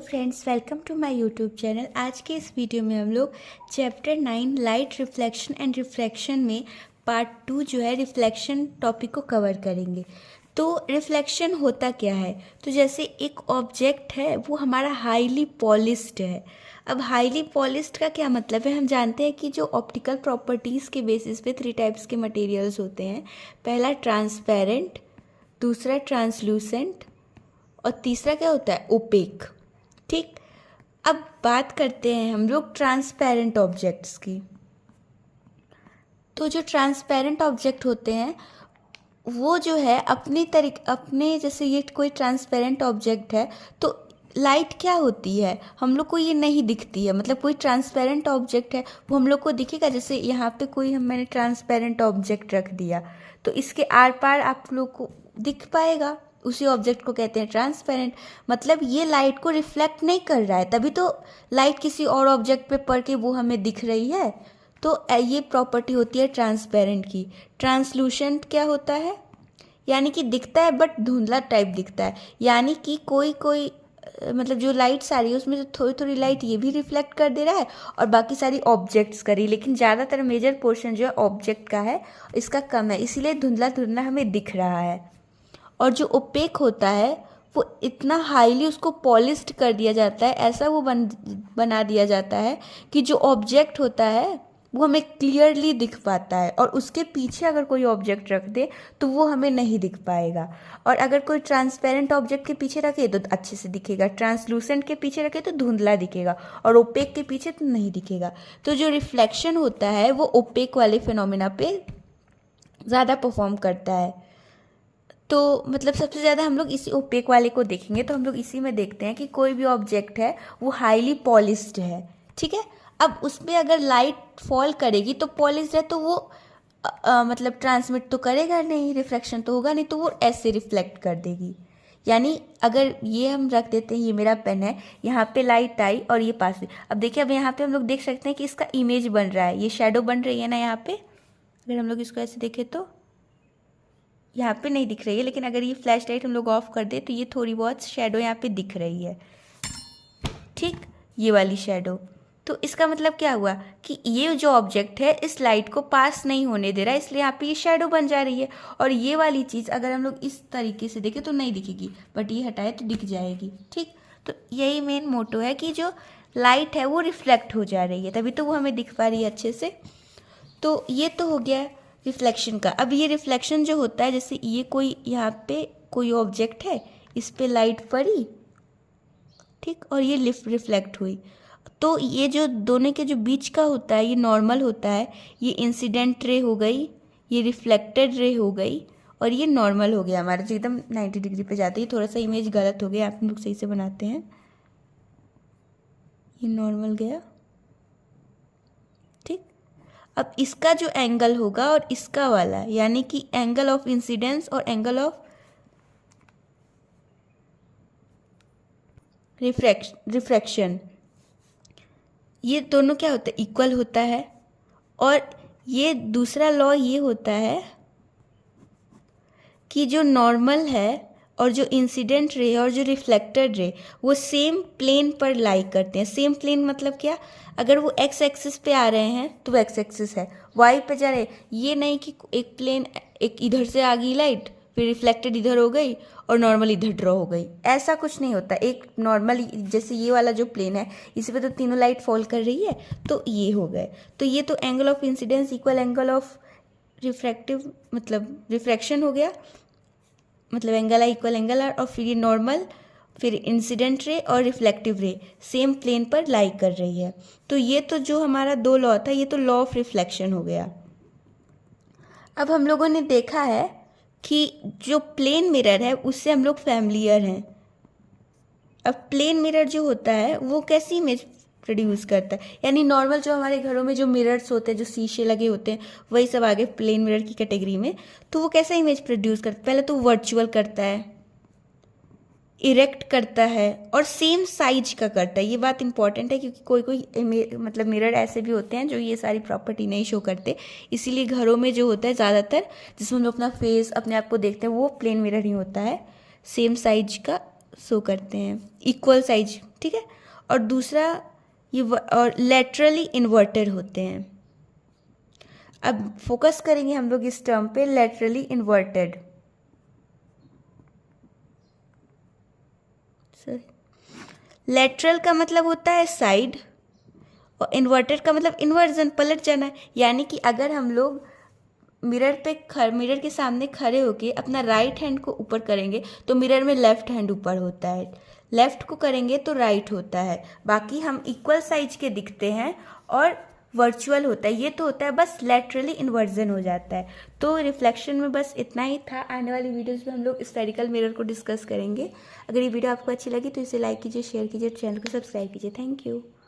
Friends, welcome to my YouTube channel. आज के इस वीडियो में हम लोग chapter 9 light reflection and refraction में पार्ट 2 जो है रिफ्लेक्शन टॉपिक को कवर करेंगे। तो रिफ्लेक्शन होता क्या है? तो जैसे एक ऑब्जेक्ट है वो हमारा हाईली पॉलिश्ड है। अब हाईली पॉलिश्ड का क्या मतलब है? हम जानते हैं कि जो ऑप्टिकल प्रॉपर्टीज़ के बेसिस पे 3 टाइप्स के मटेरियल्स होते हैं। पहला ट्रांसपेरेंट, दूसरा ट्रांसलूसेंट और तीसरा क्या होता है? ओपेक। ठीक, अब बात करते हैं हम लोग ट्रांसपेरेंट ऑब्जेक्ट्स की। तो जो ट्रांसपेरेंट ऑब्जेक्ट होते हैं वो जो है अपने जैसे ये कोई ट्रांसपेरेंट ऑब्जेक्ट है तो लाइट क्या होती है हम लोग को ये नहीं दिखती है। मतलब कोई ट्रांसपेरेंट ऑब्जेक्ट है वो हम लोग को दिखेगा। जैसे यहाँ पे मैंने ट्रांसपेरेंट ऑब्जेक्ट रख दिया तो इसके आर पार आप लोग को दिख पाएगा। उसी ऑब्जेक्ट को कहते हैं ट्रांसपेरेंट। मतलब ये लाइट को रिफ्लेक्ट नहीं कर रहा है, तभी तो लाइट किसी और ऑब्जेक्ट पे पड़ के वो हमें दिख रही है। तो ये प्रॉपर्टी होती है ट्रांसपेरेंट की। ट्रांसलूसेंट क्या होता है? यानी कि दिखता है बट धुंधला टाइप दिखता है। यानी कि कोई मतलब जो लाइट्स आ रही है उसमें से थोड़ी थोड़ी लाइट ये भी रिफ्लेक्ट कर दे रहा है और बाकी सारी ऑब्जेक्ट्स का रही, लेकिन ज़्यादातर मेजर पोर्शन जो है ऑब्जेक्ट का है, इसका कम है, इसीलिए धुंधला धुंधला हमें दिख रहा है। और जो ओपेक होता है वो इतना हाईली उसको पॉलिश्ड कर दिया जाता है, ऐसा वो बना दिया जाता है कि जो ऑब्जेक्ट होता है वो हमें क्लियरली दिख पाता है और उसके पीछे अगर कोई ऑब्जेक्ट रख दे तो वो हमें नहीं दिख पाएगा। और अगर कोई ट्रांसपेरेंट ऑब्जेक्ट के पीछे रखे तो अच्छे से दिखेगा, ट्रांसलूसेंट के पीछे रखे तो धुंधला दिखेगा और ओपेक के पीछे तो नहीं दिखेगा। तो जो रिफ्लेक्शन होता है वो ओपेक वाले फिनोमेना पे ज़्यादा परफॉर्म करता है। तो मतलब सबसे ज़्यादा हम लोग इसी ओपेक वाले को देखेंगे। तो हम लोग इसी में देखते हैं कि कोई भी ऑब्जेक्ट है वो हाईली पॉलिश्ड है। ठीक है, अब उस पर अगर लाइट फॉल करेगी तो पॉलिश्ड है तो वो मतलब ट्रांसमिट तो करेगा नहीं, रिफ्लेक्शन तो होगा नहीं, तो वो ऐसे रिफ्लेक्ट कर देगी। यानी अगर ये हम रख देते हैं, ये मेरा पेन है, यहाँ पे लाइट आई और ये पास हुई। अब देखिए, अब यहाँ पे हम लोग देख सकते हैं कि इसका इमेज बन रहा है, ये शेडो बन रही है ना यहाँ पे। अगर हम लोग इसको ऐसे देखें तो यहाँ पे नहीं दिख रही है, लेकिन अगर ये फ्लैश लाइट हम लोग ऑफ कर दे तो ये थोड़ी बहुत शेडो यहाँ पे दिख रही है। ठीक, ये वाली शेडो। तो इसका मतलब क्या हुआ कि ये जो ऑब्जेक्ट है इस लाइट को पास नहीं होने दे रहा है, इसलिए यहाँ पे ये शेडो बन जा रही है। और ये वाली चीज़ अगर हम लोग इस तरीके से देखें तो नहीं दिखेगी, बट ये हटाए तो दिख जाएगी। ठीक, तो यही मेन मोटो है कि जो लाइट है वो रिफ्लेक्ट हो जा रही है, तभी तो वो हमें दिख पा रही है अच्छे से। तो ये तो हो गया रिफ्लेक्शन का। अब ये रिफ्लेक्शन जो होता है, जैसे ये कोई यहाँ पे कोई ऑब्जेक्ट है, इस पे लाइट पड़ी, ठीक, और ये रिफ्लेक्ट हुई, तो ये जो दोनों के जो बीच का होता है ये नॉर्मल होता है। ये इंसिडेंट रे हो गई, ये रिफ्लेक्टेड रे हो गई और ये नॉर्मल हो गया हमारा, जो एकदम 90 डिग्री पे जाती है। थोड़ा सा इमेज गलत हो गया, आप लोग सही से बनाते हैं। ये नॉर्मल गया। ठीक, अब इसका जो एंगल होगा और इसका वाला, यानी कि एंगल ऑफ इंसिडेंस और एंगल ऑफ रिफ्रैक्शन, ये दोनों क्या होता है? इक्वल होता है। और ये दूसरा लॉ ये होता है कि जो नॉर्मल है और जो इंसिडेंट रे और जो रिफ्लेक्टेड रे वो सेम प्लेन पर लाई करते हैं। सेम प्लेन मतलब क्या? अगर वो एक्स एक्सिस पे आ रहे हैं तो वो एक्स एक्सिस है, वाई पे जा रहे हैं, ये नहीं कि एक प्लेन, एक इधर से आ गई लाइट फिर रिफ्लेक्टेड इधर हो गई और नॉर्मल इधर ड्रॉ हो गई, ऐसा कुछ नहीं होता। एक नॉर्मल जैसे ये वाला जो प्लेन है इस पे तो तीनों लाइट फॉल कर रही है, तो ये हो गए। तो ये तो angle of incidence equal angle of refractive मतलब रिफ्रैक्शन हो गया, मतलब एंगल है इक्वल एंगल आर, और फिर ये नॉर्मल, फिर इंसिडेंट रे और रिफ्लेक्टिव रे सेम प्लेन पर लाई कर रही है। तो ये तो जो हमारा 2 लॉ था ये तो लॉ ऑफ रिफ्लेक्शन हो गया। अब हम लोगों ने देखा है कि जो प्लेन मिरर है उससे हम लोग फैमिलियर हैं। अब प्लेन मिरर जो होता है वो कैसी इमेज प्रोड्यूस करता है? यानी नॉर्मल जो हमारे घरों में जो मिरर्स होते हैं, जो शीशे लगे होते हैं, वही सब आगे प्लेन मिरर की कैटेगरी में। तो वो कैसा इमेज प्रोड्यूस करता है? पहले तो वर्चुअल करता है, इरेक्ट करता है और सेम साइज का करता है। ये बात इंपॉर्टेंट है क्योंकि कोई मतलब मिरर ऐसे भी होते हैं जो ये सारी प्रॉपर्टी नहीं शो करते। इसीलिए घरों में जो होता है ज़्यादातर जिसमें हम लोग अपना फेस, अपने आप को देखते हैं, वो प्लेन मिरर ही होता है, सेम साइज का शो करते हैं, इक्वल साइज, ठीक है। और दूसरा ये और लेटरली इन्वर्टेड होते हैं। अब फोकस करेंगे हम लोग इस टर्म पे, लेटरली इन्वर्टेड। लेटरल का मतलब होता है साइड, और इन्वर्टेड का मतलब इन्वर्जन, पलट जाना। यानी कि अगर हम लोग मिरर के सामने खड़े होके अपना राइट हैंड को ऊपर करेंगे तो मिरर में लेफ्ट हैंड ऊपर होता है, लेफ्ट को करेंगे तो राइट होता है। बाकी हम इक्वल साइज के दिखते हैं और वर्चुअल होता है। ये तो होता है बस लेटरली इन्वर्जन हो जाता है। तो रिफ्लेक्शन में बस इतना ही था। आने वाली वीडियोस में हम लोग स्फेरिकल मिरर को डिस्कस करेंगे। अगर ये वीडियो आपको अच्छी लगी तो इसे लाइक कीजिए, शेयर कीजिए, चैनल को सब्सक्राइब कीजिए। Thank you.